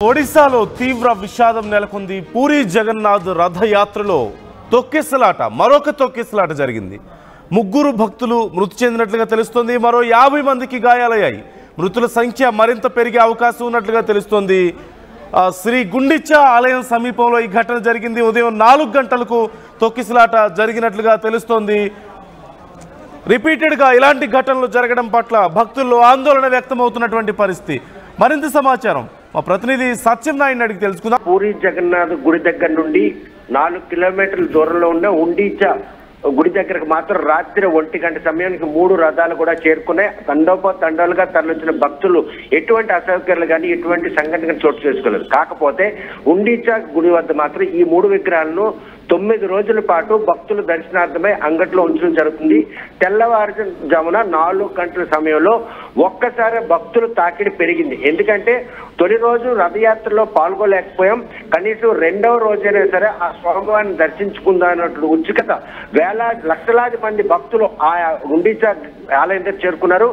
ఒడిశాలో తీవ్ర విషాదం నెలకొంది. పూరి జగన్నాథ్ రథయాత్రలో తొక్కిసలాట, మరొక తొక్కిసలాట జరిగింది. ముగ్గురు భక్తులు మృతి చెందినట్లుగా తెలుస్తోంది. మరో 50 మందికి గాయాలయ్యాయి. మృతుల సంఖ్య మరింత పెరిగే అవకాశం ఉన్నట్లుగా తెలుస్తోంది. శ్రీ గుండిచా ఆలయం సమీపంలో ఈ ఘటన జరిగింది. ఉదయం 4 గంటలకు తొక్కిసలాట జరిగినట్లుగా తెలుస్తోంది. రిపీటెడ్గా ఇలాంటి ఘటనలు జరగడం పట్ల భక్తుల్లో ఆందోళన వ్యక్తమవుతున్నటువంటి పరిస్థితి. మరింత సమాచారం మా ప్రతినిధి సత్యం నాయుడిని అడిగి తెలుసుకుందాం. పూరి జగన్నాథ్ గుడి దగ్గర నుండి 4 కిలోమీటర్ల దూరంలో ఉన్న ఉండిచా గుడి దగ్గరకు మాత్రం రాత్రి 1 గంట సమయానికి 3 రథాలు కూడా చేరుకున్నాయి. తండోలుగా తరలించిన భక్తులు ఎటువంటి అసౌకర్యాలు కానీ ఎటువంటి సంఘటన చోటు చేసుకోలేదు. కాకపోతే ఉండిచా గుడి వద్ద మాత్రం ఈ 3 విగ్రహాలను 9 రోజుల పాటు భక్తులు దర్శనార్థమై అంగట్లో ఉంచడం జరుగుతుంది. తెల్లవారుజామున 4 గంటల సమయంలో ఒక్కసారి భక్తులు తాకిడి పెరిగింది. ఎందుకంటే తొలి రోజు రథయాత్రలో పాల్గొలేకపోయాం, కనీసం 2వ రోజైనా సరే ఆ స్వామివారిని దర్శించుకుందా అన్నట్లు ఉత్సుకత లక్షలాది మంది భక్తులు ఆ ఉండిచా ఆలయం దగ్గర చేరుకున్నారు.